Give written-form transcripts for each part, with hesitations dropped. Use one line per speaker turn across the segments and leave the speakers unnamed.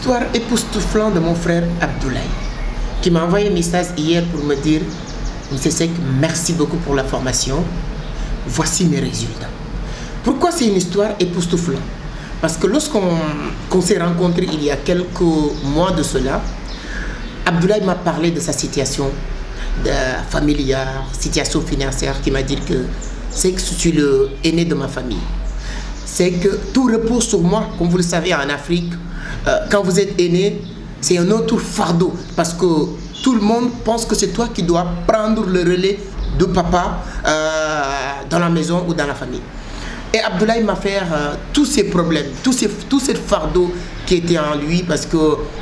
l'histoire époustouflante de mon frère Abdoulaye, qui m'a envoyé un message hier pour me dire « Monsieur Seck, merci beaucoup pour la formation. Voici mes résultats. » Pourquoi c'est une histoire époustouflante? Parce que lorsqu'on s'est rencontrés il y a quelques mois de cela, Abdoulaye m'a parlé de sa situation familiale, situation financière, qui m'a dit que c'est que je suis le aîné de ma famille. C'est que tout repose sur moi. Comme vous le savez, en Afrique, quand vous êtes aîné, c'est un autre fardeau. Parce que tout le monde pense que c'est toi qui dois prendre le relais de papa dans la maison ou dans la famille. Et Abdoulaye m'a fait tous ces problèmes, tous ces fardeaux qui étaient en lui, parce que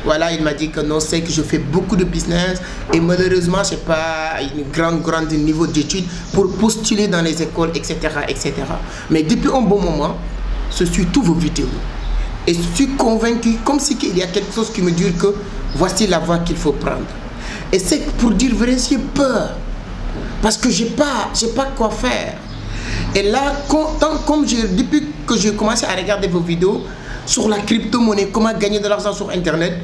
voilà, il m'a dit que non, c'est que je fais beaucoup de business et malheureusement, je n'ai pas une grande niveau d'études pour postuler dans les écoles, etc., etc. Mais depuis un bon moment, je suis tous vos vidéos et je suis convaincu, comme si il y a quelque chose qui me dit que voici la voie qu'il faut prendre. Et c'est pour dire vrai, j'ai peur parce que j'ai pas quoi faire. Et là, depuis que j'ai commencé à regarder vos vidéos sur la crypto-monnaie, comment gagner de l'argent sur Internet,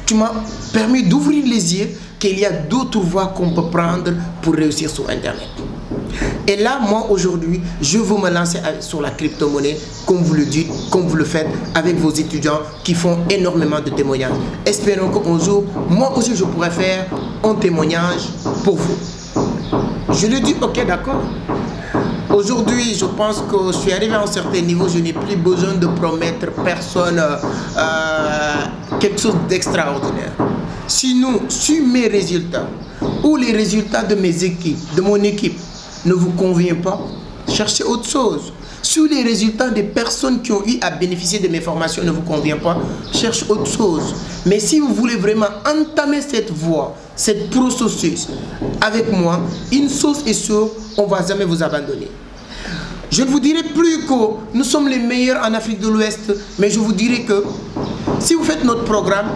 tu m'as permis d'ouvrir les yeux qu'il y a d'autres voies qu'on peut prendre pour réussir sur Internet. Et là, moi, aujourd'hui, je veux me lancer sur la crypto-monnaie, comme vous le dites, comme vous le faites, avec vos étudiants qui font énormément de témoignages. Espérons qu'un jour, moi aussi, je pourrais faire un témoignage pour vous. Je lui dis, ok, d'accord. Aujourd'hui, je pense que je suis arrivé à un certain niveau, je n'ai plus besoin de promettre personne quelque chose d'extraordinaire. Sinon, si mes résultats ou les résultats de mes équipes, de mon équipe, ne vous conviennent pas, cherchez autre chose. Si les résultats des personnes qui ont eu à bénéficier de mes formations ne vous conviennent pas, cherchez autre chose. Mais si vous voulez vraiment entamer cette voie, cette processus avec moi, une chose est sûre, on ne va jamais vous abandonner. Je ne vous dirai plus que nous sommes les meilleurs en Afrique de l'Ouest, mais je vous dirai que si vous faites notre programme,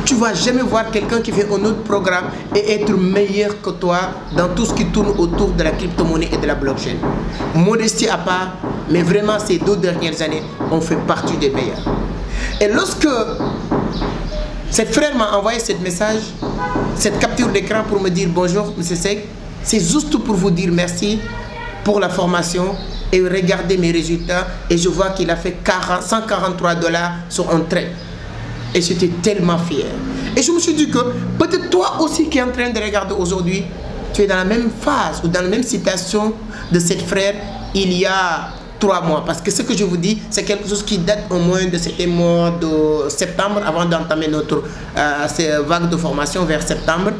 tu ne vas jamais voir quelqu'un qui fait un autre programme et être meilleur que toi dans tout ce qui tourne autour de la crypto-monnaie et de la blockchain. Modestie à part, mais vraiment ces 2 dernières années, on fait partie des meilleurs. Et lorsque cette frère m'a envoyé ce message, cette capture d'écran pour me dire bonjour, monsieur Seck, c'est juste pour vous dire merci pour la formation et regardez mes résultats et je vois qu'il a fait 143 $ sur un trade. Et j'étais tellement fier. Et je me suis dit que peut-être toi aussi qui es en train de regarder aujourd'hui, tu es dans la même phase ou dans la même situation de cette frère il y a 3 mois. Parce que ce que je vous dis, c'est quelque chose qui date au moins de cet mois de septembre avant d'entamer notre vague de formation vers septembre.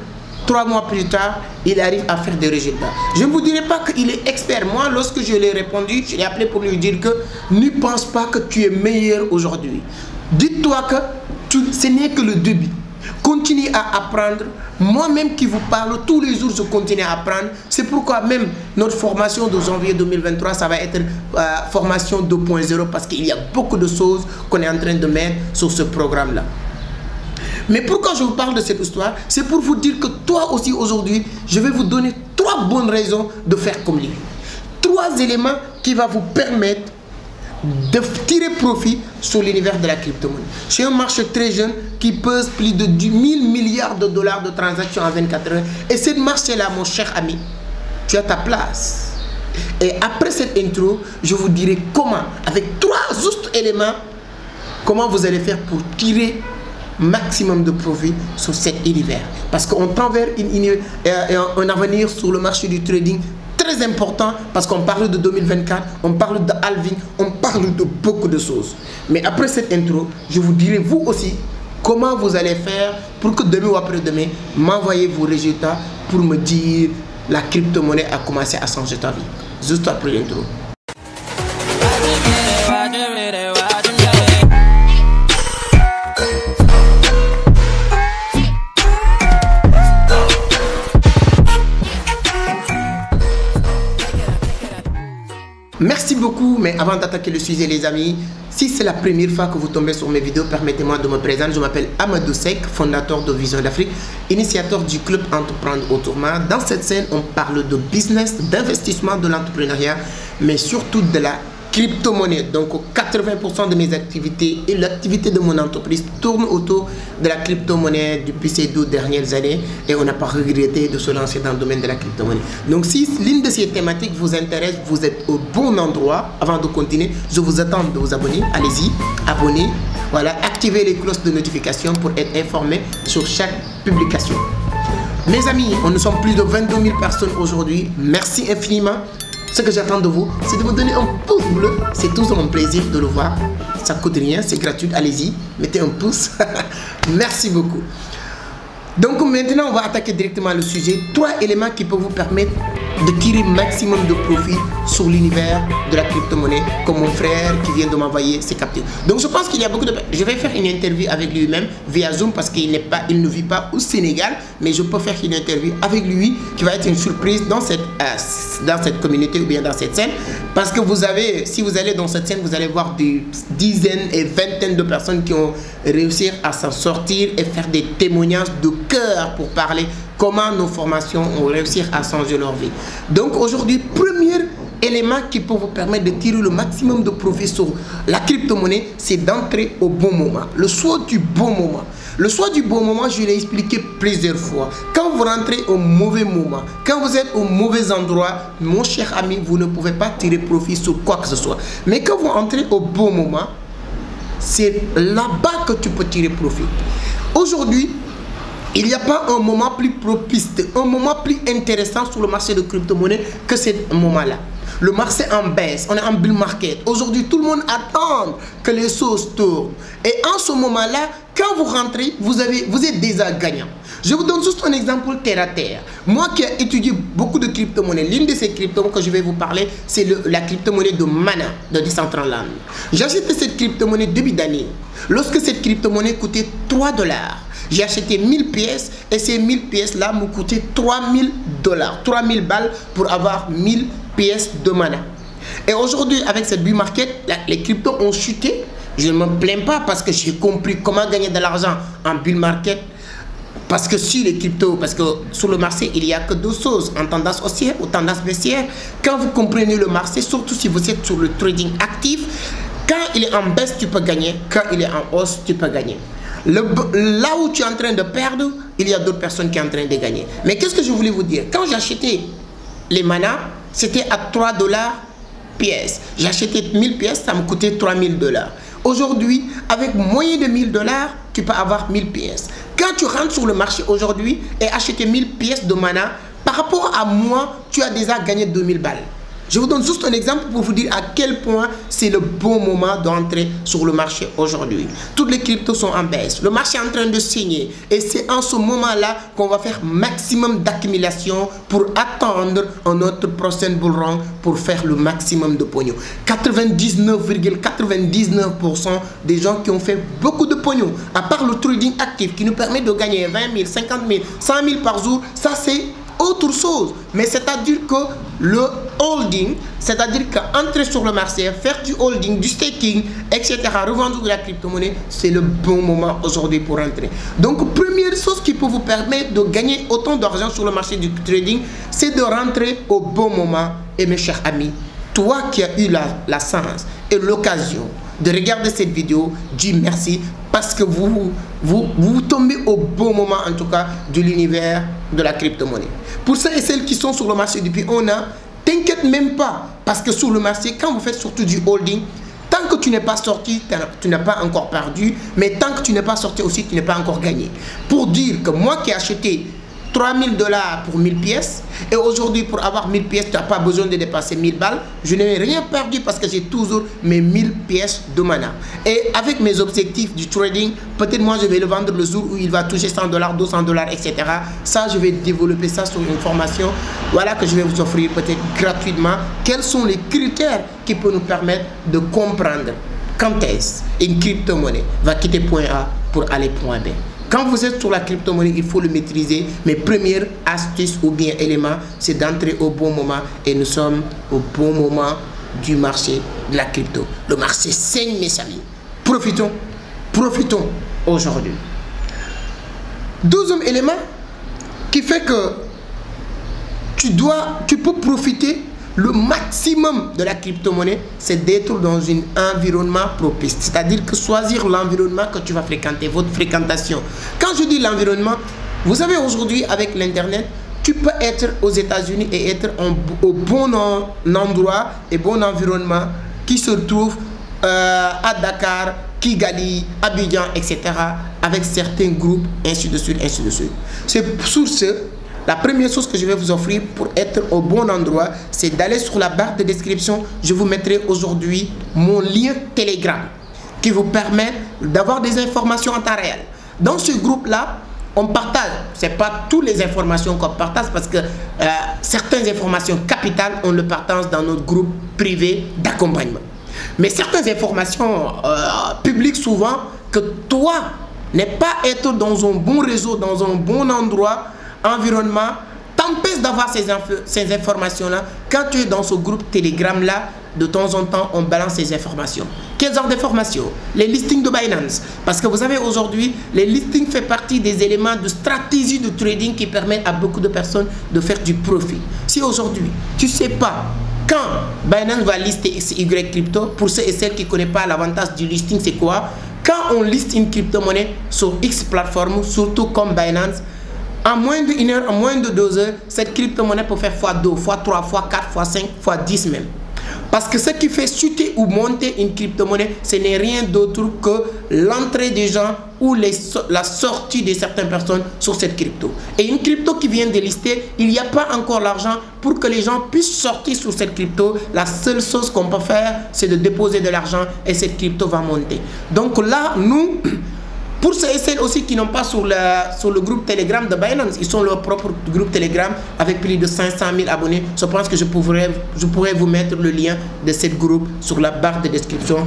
3 mois plus tard, il arrive à faire des résultats. Je ne vous dirai pas qu'il est expert. Moi, lorsque je l'ai répondu, je l'ai appelé pour lui dire que ne pense pas que tu es meilleur aujourd'hui. Dis-toi que ce n'est que le début. Continue à apprendre. Moi-même qui vous parle, tous les jours, je continue à apprendre. C'est pourquoi même notre formation de janvier 2023, ça va être formation 2.0 parce qu'il y a beaucoup de choses qu'on est en train de mettre sur ce programme-là. Mais pourquoi je vous parle de cette histoire? C'est pour vous dire que toi aussi aujourd'hui, je vais vous donner 3 bonnes raisons de faire comme lui. 3 éléments qui vont vous permettre de tirer profit sur l'univers de la crypto-monnaie. C'est un marché très jeune qui pèse plus de 1000 milliards de dollars de transactions en 24 heures. Et ce marché-là, mon cher ami, tu as ta place. Et après cette intro, je vous dirai comment, avec 3 justes éléments, comment vous allez faire pour tirer maximum de profit sur cet univers. Parce qu'on tend vers un avenir sur le marché du trading très important parce qu'on parle de 2024, on parle de halving, on parle de beaucoup de choses. Mais après cette intro, je vous dirai vous aussi comment vous allez faire pour que demain ou après-demain, m'envoyez vos résultats pour me dire la crypto-monnaie a commencé à changer ta vie. Juste après l'intro. Merci beaucoup, mais avant d'attaquer le sujet les amis, si c'est la première fois que vous tombez sur mes vidéos, permettez-moi de me présenter. Je m'appelle Amadou Seck, fondateur de Vision d'Afrique, initiateur du club Entreprendre Autrement. Dans cette scène, on parle de business, d'investissement, de l'entrepreneuriat, mais surtout de la crypto-monnaie. Donc 80% de mes activités et l'activité de mon entreprise tournent autour de la crypto-monnaie depuis ces 12 dernières années et on n'a pas regretté de se lancer dans le domaine de la crypto-monnaie. Donc si l'une de ces thématiques vous intéresse, vous êtes au bon endroit. Avant de continuer, je vous attends de vous abonner. Allez-y, abonnez. Voilà, activez les cloches de notification pour être informé sur chaque publication. Mes amis, nous sommes plus de 22 000 personnes aujourd'hui. Merci infiniment. Ce que j'attends de vous, c'est de me donner un pouce bleu. C'est toujours un plaisir de le voir. Ça ne coûte rien, c'est gratuit. Allez-y, mettez un pouce. Merci beaucoup. Donc maintenant, on va attaquer directement le sujet. 3 éléments qui peuvent vous permettre de tirer maximum de profit sur l'univers de la crypto-monnaie, comme mon frère qui vient de m'envoyer ses captures. Donc je pense qu'il y a beaucoup de... Je vais faire une interview avec lui-même via Zoom parce qu'il ne vit pas au Sénégal, mais je peux faire une interview avec lui qui va être une surprise dans cette communauté ou bien dans cette scène. Parce que vous avez, si vous allez dans cette scène, vous allez voir des dizaines et vingtaines de personnes qui ont réussi à s'en sortir et faire des témoignages de cœur pour parler comment nos formations ont réussi à changer leur vie. Donc aujourd'hui, premier élément qui peut vous permettre de tirer le maximum de profit sur la crypto-monnaie, c'est d'entrer au bon moment. Le choix du bon moment. Le choix du bon moment, je l'ai expliqué plusieurs fois. Quand vous rentrez au mauvais moment, quand vous êtes au mauvais endroit, mon cher ami, vous ne pouvez pas tirer profit sur quoi que ce soit. Mais quand vous entrez au bon moment, c'est là-bas que tu peux tirer profit. Aujourd'hui, il n'y a pas un moment plus propice, un moment plus intéressant sur le marché de crypto-monnaie que ce moment-là. Le marché en baisse, on est en bull market. Aujourd'hui, tout le monde attend que les choses tournent. Et en ce moment-là, quand vous rentrez, vous êtes déjà gagnant. Je vous donne juste un exemple terre à terre. Moi qui ai étudié beaucoup de crypto-monnaies, l'une de ces crypto-monnaies que je vais vous parler, c'est la crypto-monnaie de Mana, de Decentraland. J'ai acheté cette crypto-monnaie début d'année. Lorsque cette crypto-monnaie coûtait 3 $. J'ai acheté 1000 pièces et ces 1000 pièces-là m'ont coûté 3000 $, 3000 balles pour avoir 1000 pièces de Mana. Et aujourd'hui, avec cette bull market, les cryptos ont chuté. Je ne me plains pas parce que j'ai compris comment gagner de l'argent en bull market. Parce que sur les cryptos, parce que sur le marché, il n'y a que deux choses, en tendance haussière ou tendance baissière. Quand vous comprenez le marché, surtout si vous êtes sur le trading actif, quand il est en baisse, tu peux gagner. Quand il est en hausse, tu peux gagner. Là où tu es en train de perdre, il y a d'autres personnes qui sont en train de gagner. Mais qu'est-ce que je voulais vous dire? Quand j'ai acheté les Mana, c'était à 3 $ pièce. J'ai acheté 1000 pièces, ça me coûtait 3000 $. Aujourd'hui, avec moins de 1000 $, tu peux avoir 1000 pièces. Quand tu rentres sur le marché aujourd'hui et acheter 1000 pièces de Mana, par rapport à moi, tu as déjà gagné 2000 balles. Je vous donne juste un exemple pour vous dire à quel point c'est le bon moment d'entrer sur le marché aujourd'hui. Toutes les cryptos sont en baisse. Le marché est en train de signer. Et c'est en ce moment-là qu'on va faire maximum d'accumulation pour attendre un autre prochain bull run pour faire le maximum de pognon. 99,99% des gens qui ont fait beaucoup de pognon, à part le trading actif qui nous permet de gagner 20 000, 50 000, 100 000 par jour, ça c'est autre chose. Mais c'est-à-dire que le holding, c'est-à-dire qu'entrer sur le marché, faire du holding, du staking, etc., revendre de la crypto-monnaie, c'est le bon moment aujourd'hui pour entrer. Donc, première chose qui peut vous permettre de gagner autant d'argent sur le marché du trading, c'est de rentrer au bon moment. Et mes chers amis, toi qui as eu la chance et l'occasion de regarder cette vidéo, dis merci parce que vous tombez au bon moment en tout cas de l'univers de la crypto-monnaie. Pour ceux et celles qui sont sur le marché depuis un an, t'inquiète même pas parce que sur le marché, quand vous faites surtout du holding, tant que tu n'es pas sorti, tu n'as pas encore perdu, mais tant que tu n'es pas sorti aussi, tu n'es pas encore gagné. Pour dire que moi qui ai acheté 3000 $ pour 1000 pièces et aujourd'hui pour avoir 1000 pièces tu n'as pas besoin de dépasser 1000 balles, je n'ai rien perdu parce que j'ai toujours mes 1000 pièces de Mana. Et avec mes objectifs du trading, peut-être moi je vais le vendre le jour où il va toucher 100 $, 200 $, etc. Ça je vais développer ça sur une formation, voilà, que je vais vous offrir peut-être gratuitement. Quels sont les critères qui peuvent nous permettre de comprendre quand est-ce une crypto-monnaie va quitter point A pour aller point B. Quand vous êtes sur la crypto-monnaie, il faut le maîtriser. Mes premières astuces ou bien éléments, c'est d'entrer au bon moment. Et nous sommes au bon moment du marché de la crypto. Le marché saigne, mes amis. Profitons aujourd'hui. Deuxième élément qui fait que tu peux profiter le maximum de la crypto-monnaie, c'est d'être dans un environnement propice. C'est-à-dire que choisir l'environnement que tu vas fréquenter, votre fréquentation. Quand je dis l'environnement, vous savez aujourd'hui avec l'Internet, tu peux être aux États-Unis et être au bon endroit et bon environnement qui se trouve à Dakar, Kigali, Abidjan, etc. avec certains groupes, ainsi de suite, ainsi de suite. C'est sur ce, la première chose que je vais vous offrir pour être au bon endroit, c'est d'aller sur la barre de description. Je vous mettrai aujourd'hui mon lien Telegram qui vous permet d'avoir des informations en temps réel. Dans ce groupe-là, on partage, ce n'est pas toutes les informations qu'on partage parce que certaines informations capitales, on le partage dans notre groupe privé d'accompagnement. Mais certaines informations publiques souvent, que toi, n'est pas être dans un bon réseau, dans un bon endroit, environnement, t'empêche d'avoir ces informations-là. Quand tu es dans ce groupe Telegram-là, de temps en temps, on balance ces informations. Quel genre d'informations? Les listings de Binance. Parce que vous savez, aujourd'hui, les listings font partie des éléments de stratégie de trading qui permettent à beaucoup de personnes de faire du profit. Si aujourd'hui, tu ne sais pas quand Binance va lister XY crypto, pour ceux et celles qui ne connaissent pas l'avantage du listing, c'est quoi? Quand on liste une crypto-monnaie sur X plateforme, surtout comme Binance, en moins d'1 heure, en moins de 2 heures, cette crypto-monnaie peut faire x2, x3, x4, x5, x10 même. Parce que ce qui fait chuter ou monter une crypto-monnaie, ce n'est rien d'autre que l'entrée des gens ou la sortie de certaines personnes sur cette crypto. Et une crypto qui vient de lister, il n'y a pas encore l'argent pour que les gens puissent sortir sur cette crypto. La seule chose qu'on peut faire, c'est de déposer de l'argent et cette crypto va monter. Donc là, nous... Pour ceux et celles aussi qui n'ont pas sur le groupe Telegram de Binance, ils sont leur propre groupe Telegram avec plus de 500 000 abonnés. Je pense que je pourrais vous mettre le lien de ce groupe sur la barre de description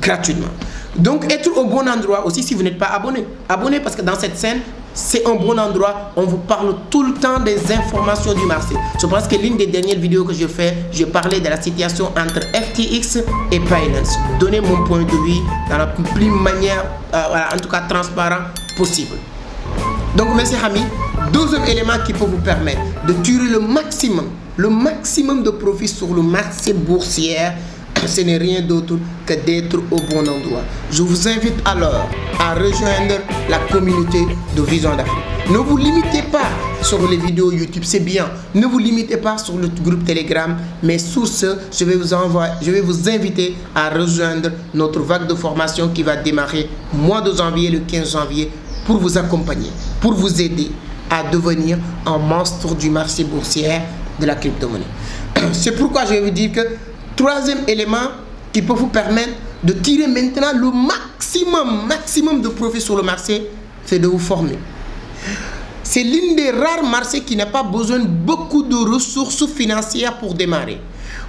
gratuitement. Donc, être au bon endroit aussi si vous n'êtes pas abonné. Abonnez parce que dans cette scène, c'est un bon endroit. On vous parle tout le temps des informations du marché. Je pense que l'une des dernières vidéos que j'ai fait, j'ai parlé de la situation entre FTX et Binance. Donner mon point de vue dans la plus manière, voilà, en tout cas transparent possible. Donc, mes chers amis, deuxième élément qui peut vous permettre de tirer le maximum de profit sur le marché boursier, ce n'est rien d'autre que d'être au bon endroit. Je vous invite alors à rejoindre la communauté de Vision d'Afrique. Ne vous limitez pas sur les vidéos YouTube, c'est bien. Ne vous limitez pas sur le groupe Telegram, mais sur ce, je vais vous inviter à rejoindre notre vague de formation qui va démarrer mois de janvier, le 15 janvier, pour vous accompagner, pour vous aider à devenir un monstre du marché boursier de la crypto-monnaie. C'est pourquoi je vais vous dire que troisième élément qui peut vous permettre de tirer maintenant le maximum de profit sur le marché, c'est de vous former. C'est l'une des rares marchés qui n'a pas besoin de beaucoup de ressources financières pour démarrer.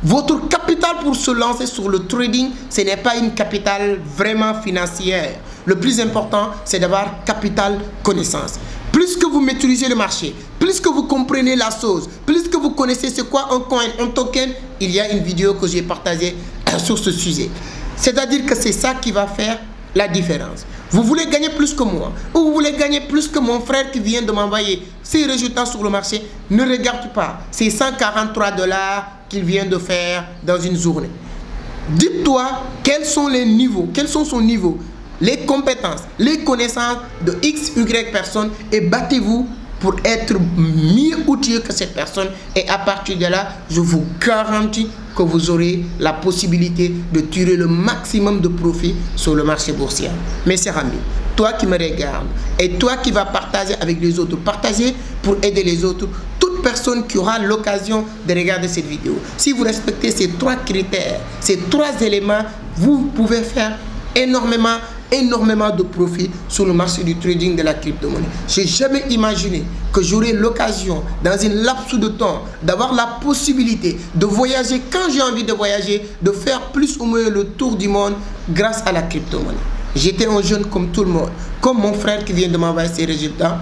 Votre capital pour se lancer sur le trading, ce n'est pas une capital vraiment financière. Le plus important, c'est d'avoir capital connaissance. Plus que vous maîtrisez le marché, plus que vous comprenez la chose, plus que vous connaissez c'est quoi un coin, un token, il y a une vidéo que j'ai partagée sur ce sujet. C'est-à-dire que c'est ça qui va faire la différence. Vous voulez gagner plus que moi, ou vous voulez gagner plus que mon frère qui vient de m'envoyer ses résultats sur le marché, ne regarde pas. C'est 143 $ qu'il vient de faire dans une journée. Dites-toi quels sont les niveaux, quels sont son niveau, les compétences, les connaissances de X, Y personnes et battez-vous pour être mieux outillé que cette personne. Et à partir de là, je vous garantis que vous aurez la possibilité de tirer le maximum de profit sur le marché boursier. Mes chers amis, toi qui me regardes et toi qui vas partager avec les autres, partagez pour aider les autres. Toute personne qui aura l'occasion de regarder cette vidéo, si vous respectez ces 3 critères, ces 3 éléments, vous pouvez faire énormément de profit sur le marché du trading de la crypto-monnaie. Je n'ai jamais imaginé que j'aurais l'occasion, dans une laps de temps, d'avoir la possibilité de voyager quand j'ai envie de voyager, de faire plus ou moins le tour du monde grâce à la crypto-monnaie. J'étais un jeune comme tout le monde, comme mon frère qui vient de m'envoyer ses résultats,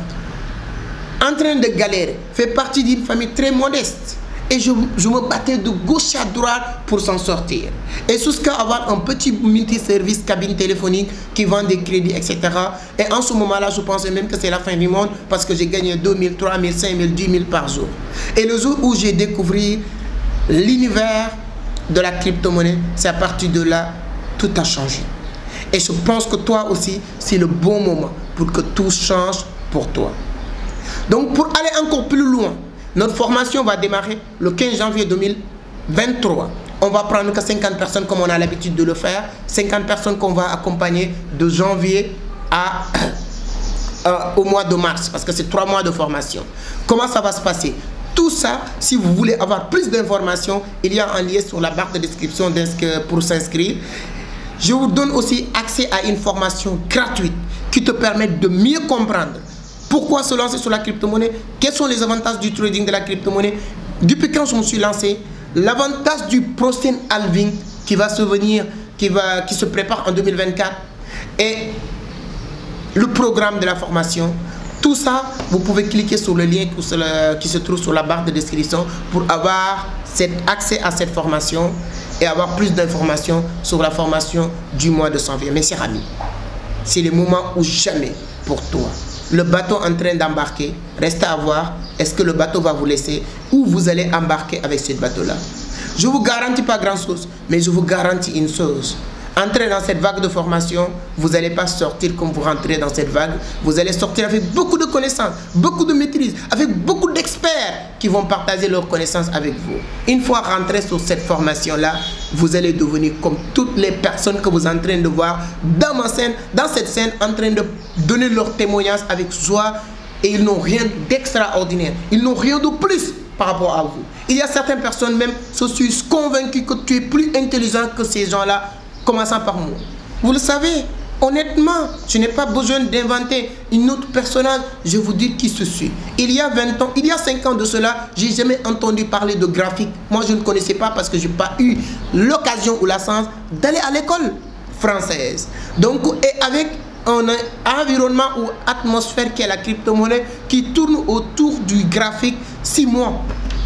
en train de galérer, fait partie d'une famille très modeste. Et je me battais de gauche à droite pour s'en sortir. Et jusqu'à avoir un petit multi-service cabine téléphonique qui vend des crédits, etc. Et en ce moment-là, je pensais même que c'est la fin du monde parce que j'ai gagné 2 000, 3 000, 5 000, 10 000 par jour. Et le jour où j'ai découvert l'univers de la crypto-monnaie, c'est à partir de là, tout a changé. Et je pense que toi aussi, c'est le bon moment pour que tout change pour toi. Donc, pour aller encore plus loin, notre formation va démarrer le 15 janvier 2023. On va prendre que 50 personnes comme on a l'habitude de le faire. 50 personnes qu'on va accompagner de janvier au mois de mars, parce que c'est 3 mois de formation. Comment ça va se passer? Tout ça, si vous voulez avoir plus d'informations, il y a un lien sur la barre de description pour s'inscrire. Je vous donne aussi accès à une formation gratuite qui te permet de mieux comprendre pourquoi se lancer sur la crypto-monnaie, quels sont les avantages du trading de la crypto-monnaie. Depuis quand je me suis lancé, l'avantage du prochain halving qui va se venir, qui se prépare en 2024 et le programme de la formation. Tout ça, vous pouvez cliquer sur le lien qui se trouve sur la barre de description pour avoir accès à cette formation et avoir plus d'informations sur la formation du mois de janvier. Mes chers amis, c'est le moment ou jamais pour toi. Le bateau en train d'embarquer, restez à voir, est-ce que le bateau va vous laisser ou vous allez embarquer avec ce bateau-là. Je ne vous garantis pas grand-chose, mais je vous garantis une chose. Entrez dans cette vague de formation, vous n'allez pas sortir comme vous rentrez dans cette vague. Vous allez sortir avec beaucoup de connaissances, beaucoup de maîtrise, avec beaucoup d'experts qui vont partager leurs connaissances avec vous. Une fois rentré sur cette formation-là, vous allez devenir comme toutes les personnes que vous êtes en train de voir dans cette scène, en train de donner leur témoignage avec joie. Et ils n'ont rien d'extraordinaire. Ils n'ont rien de plus par rapport à vous. Il y a certaines personnes même, je suis convaincu que tu es plus intelligent que ces gens-là, commençant par moi. Vous le savez, honnêtement, je n'ai pas besoin d'inventer une autre personnage. Je vous dis qui je suis. Il y a 20 ans, il y a 5 ans de cela, j'ai jamais entendu parler de graphique. Moi, je ne connaissais pas parce que je n'ai pas eu l'occasion ou la chance d'aller à l'école française. Donc, et avec un environnement ou atmosphère qui est la crypto-monnaie qui tourne autour du graphique, 6 mois.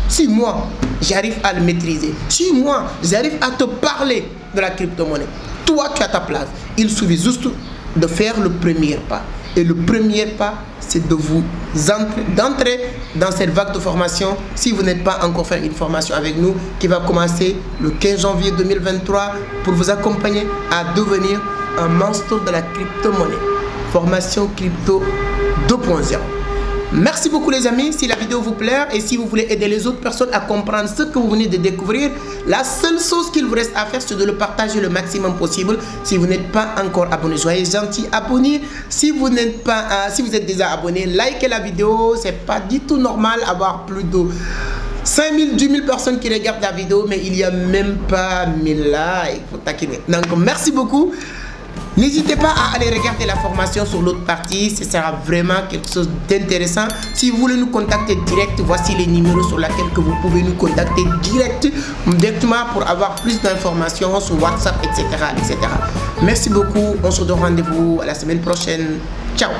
6 mois, j'arrive à le maîtriser. 6 mois, j'arrive à te parler de la crypto-monnaie. Toi, tu as ta place. Il suffit juste de faire le premier pas. Et le premier pas, c'est d'entrer dans cette vague de formation. Si vous n'êtes pas encore fait une formation avec nous, qui va commencer le 15 janvier 2023 pour vous accompagner à devenir un monstre de la crypto-monnaie. Formation crypto 2.0. Merci beaucoup les amis, si la vidéo vous plaît et si vous voulez aider les autres personnes à comprendre ce que vous venez de découvrir, la seule chose qu'il vous reste à faire, c'est de le partager le maximum possible. Si vous n'êtes pas encore abonné, soyez gentil, abonnez. Si vous êtes déjà abonné, likez la vidéo. C'est pas du tout normal avoir plus de 5 000, 10 000 personnes qui regardent la vidéo, mais il n'y a même pas 1000 likes. Donc merci beaucoup. N'hésitez pas à aller regarder la formation sur l'autre partie, ce sera vraiment quelque chose d'intéressant. Si vous voulez nous contacter direct, voici les numéros sur lesquels que vous pouvez nous contacter directement pour avoir plus d'informations sur WhatsApp, etc., etc. Merci beaucoup, on se donne rendez-vous à la semaine prochaine. Ciao.